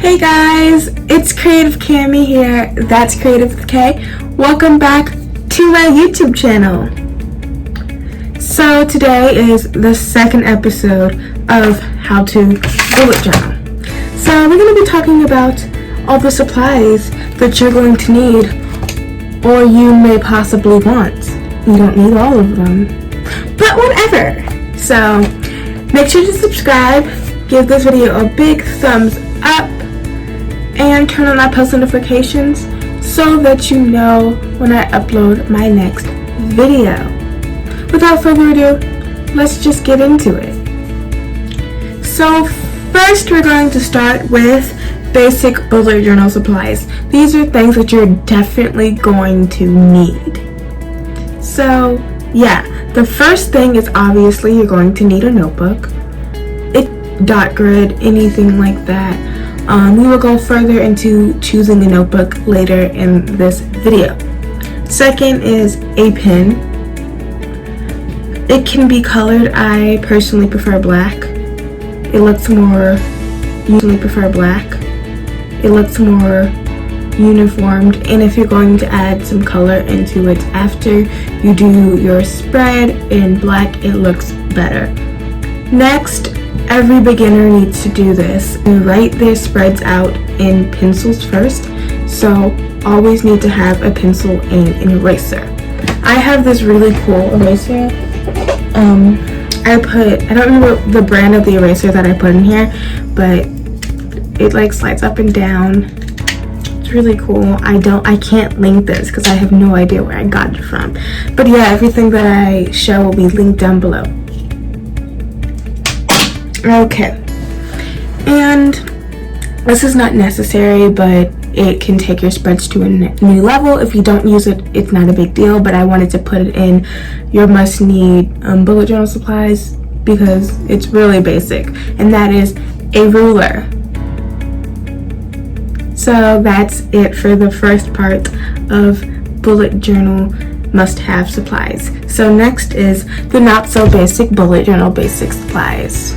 Hey guys, it's Creative Cami here. That's Creative with K. Welcome back to my YouTube channel. So today is the second episode of How to Bullet Journal. So we're going to be talking about all the supplies that you're going to need or you may possibly want. You don't need all of them, but whatever. So make sure to subscribe, give this video a big thumbs up, and turn on my post notifications so that you know when I upload my next video. Without further ado, let's just get into it. So first we're going to start with basic bullet journal supplies. These are things that you're definitely going to need. So yeah, the first thing is obviously you're going to need a notebook, dot grid, anything like that. We will go further into choosing a notebook later in this video. Second is a pen. It can be colored. I personally prefer black. It looks more, usually prefer black. It looks more uniformed, and if you're going to add some color into it after you do your spread in black, it looks better. Next, every beginner needs to do this and write their spreads out in pencils first, so always need to have a pencil and an eraser. I have this really cool eraser. I don't remember the brand of the eraser that I put in here, but it like slides up and down. It's really cool. I can't link this because I have no idea where I got it from, but yeah, everything that I show will be linked down below. Okay, and this is not necessary, but it can take your spreads to a new level. If you don't use it, it's not a big deal, but I wanted to put it in your must-need bullet journal supplies because it's really basic, and that is a ruler. So that's it for the first part of bullet journal must-have supplies. So next is the not-so-basic bullet journal basic supplies.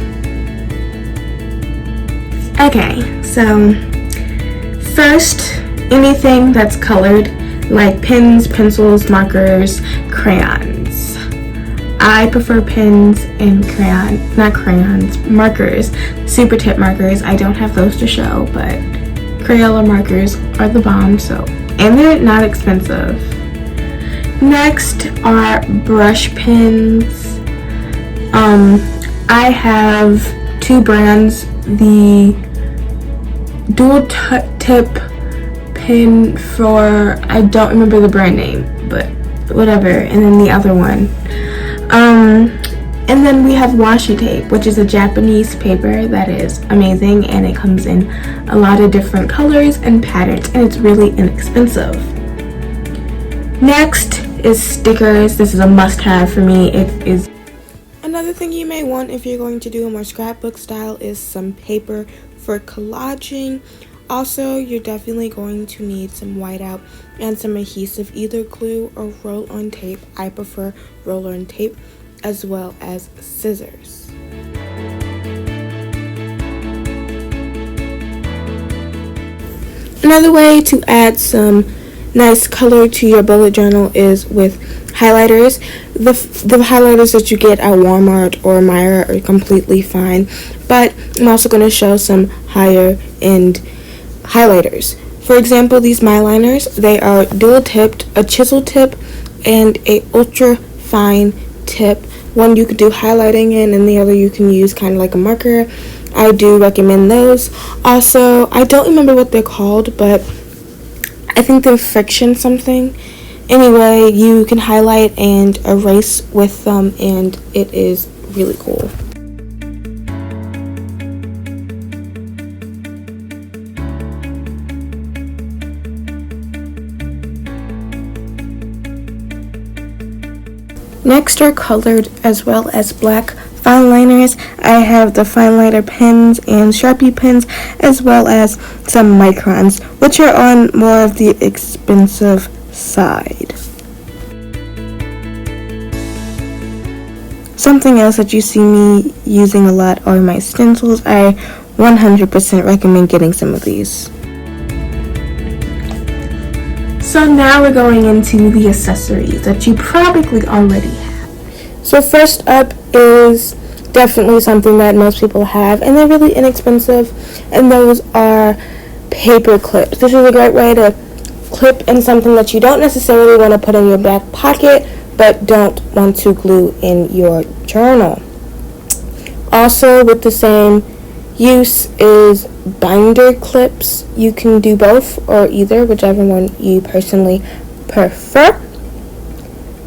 Okay, so first, anything that's colored, like pens, pencils, markers, crayons. I prefer pens and markers, super tip markers. I don't have those to show, but Crayola markers are the bomb, and they're not expensive. Next are brush pens. I have two brands, the dual tip pen for, I don't remember the brand name, but whatever, and then the other one. And then we have washi tape, which is a Japanese paper that is amazing, and it comes in a lot of different colors and patterns, and it's really inexpensive. Next is stickers. This is a must-have for me. It is. Another thing you may want if you're going to do a more scrapbook style is some paper for collaging. Also, you're definitely going to need some whiteout and some adhesive, either glue or roll-on tape. I prefer roll-on tape, as well as scissors. Another way to add some nice color to your bullet journal is with highlighters. The highlighters that you get at Walmart or Meijer are completely fine, but I'm also going to show some higher end highlighters. For example, these Myliners, they are dual tipped, a chisel tip and a ultra fine tip. One you could do highlighting in, and the other you can use kind of like a marker. I do recommend those. Also, I don't remember what they're called, but I think they're friction something. Anyway, you can highlight and erase with them, and it is really cool. Next are colored as well as black fine liners. I have the fine liner pens and Sharpie pens, as well as some microns, which are on more of the expensive side. Something else that you see me using a lot are my stencils. I 100% recommend getting some of these. So now we're going into the accessories that you probably already have. So first up is definitely something that most people have, and they're really inexpensive, and those are paper clips. This is a great way to clip in something that you don't necessarily want to put in your back pocket, but don't want to glue in your journal. Also, with the same use is binder clips. You can do both or either, whichever one you personally prefer.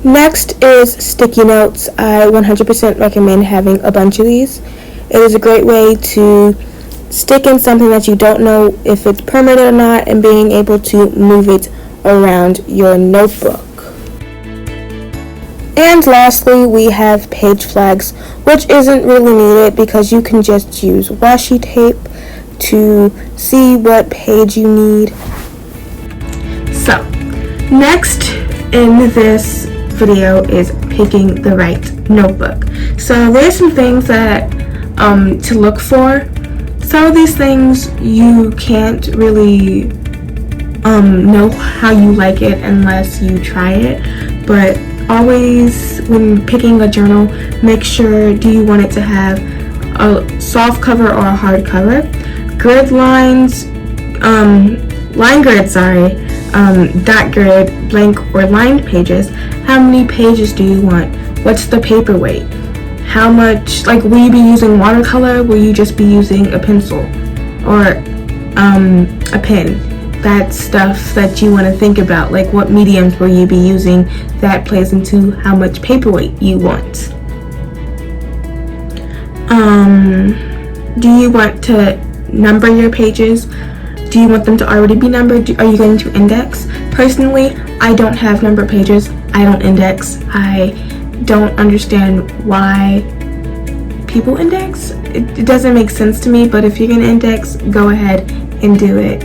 Next is sticky notes. I 100% recommend having a bunch of these. It is a great way to stick in something that you don't know if it's permanent or not, and being able to move it around your notebook. And lastly, we have page flags, which isn't really needed because you can just use washi tape to see what page you need. So, next in this video is picking the right notebook. So there's some things that to look for. Some of these things you can't really know how you like it unless you try it, but always when picking a journal, make sure, do you want it to have a soft cover or a hard cover? Grid lines, line grid, dot grid, blank or lined pages. How many pages do you want? What's the paper weight? How much, like, will you be using watercolor? Will you just be using a pencil or a pen? That's stuff that you want to think about, like what mediums will you be using. That plays into how much paper weight you want. Do you want to number your pages? Do you want them to already be numbered? Are you going to index? Personally, I don't have numbered pages. I don't index. I don't understand why people index. It doesn't make sense to me, but if you're going to index, go ahead and do it.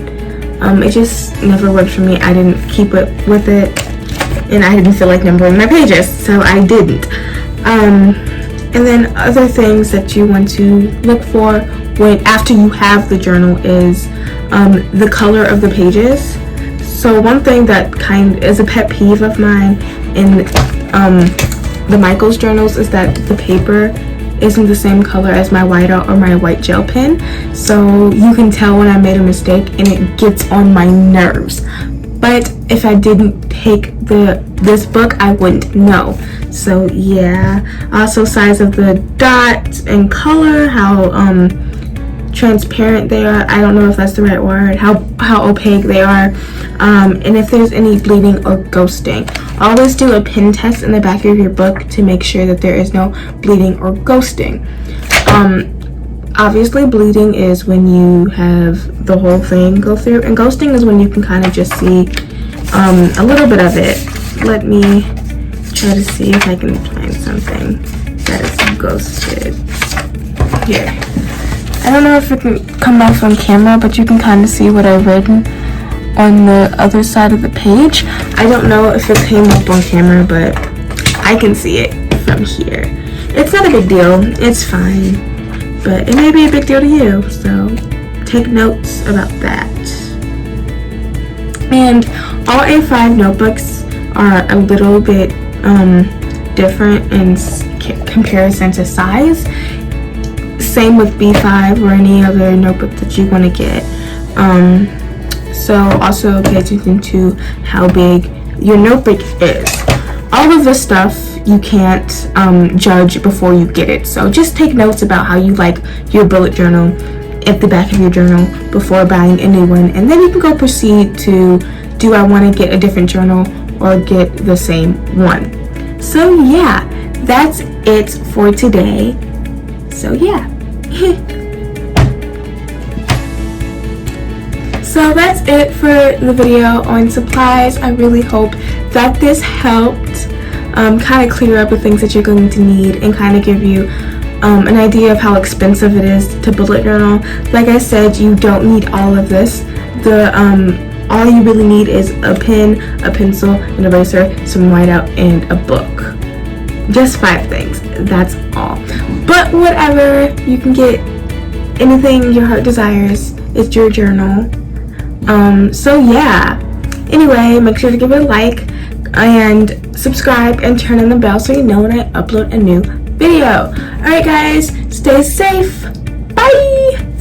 It just never worked for me. I didn't keep it with it, and I didn't feel like numbering my pages, so I didn't. And then other things that you want to look for after you have the journal is the color of the pages. So one thing that kind is a pet peeve of mine in the Michaels journals is that the paper isn't the same color as my whiteout or my white gel pen, so you can tell when I made a mistake and it gets on my nerves. But if I didn't take this book, I wouldn't know. So yeah. Also, size of the dots and color, how transparent they are. I don't know if that's the right word. How opaque they are, and if there's any bleeding or ghosting. Always do a pen test in the back of your book to make sure that there is no bleeding or ghosting. Obviously, bleeding is when you have the whole thing go through, and ghosting is when you can kind of just see a little bit of it. Let me try to see if I can find something that is ghosted. Here. I don't know if it can come off on camera, but you can kind of see what I've written on the other side of the page. I don't know if it came up on camera, but I can see it from here. It's not a big deal. It's fine. But it may be a big deal to you, so take notes about that. And all A5 notebooks are a little bit different in comparison to size. Same with B5 or any other notebook that you want to get. So also pay attention to how big your notebook is. All of this stuff you can't judge before you get it. So just take notes about how you like your bullet journal at the back of your journal before buying a new one. And then you can go proceed to, do I want to get a different journal or get the same one? So yeah, that's it for today. So yeah. So that's it for the video on supplies. I really hope that this helped kind of clear up the things that you're going to need and kind of give you an idea of how expensive it is to bullet journal. Like I said, you don't need all of this. All you really need is a pen, a pencil, an eraser, some whiteout, and a book. Just 5 things. That's all. But whatever, you can get anything your heart desires. It's your journal. So yeah. Anyway, make sure to give it a like and subscribe and turn on the bell so you know when I upload a new video. Alright guys, stay safe. Bye!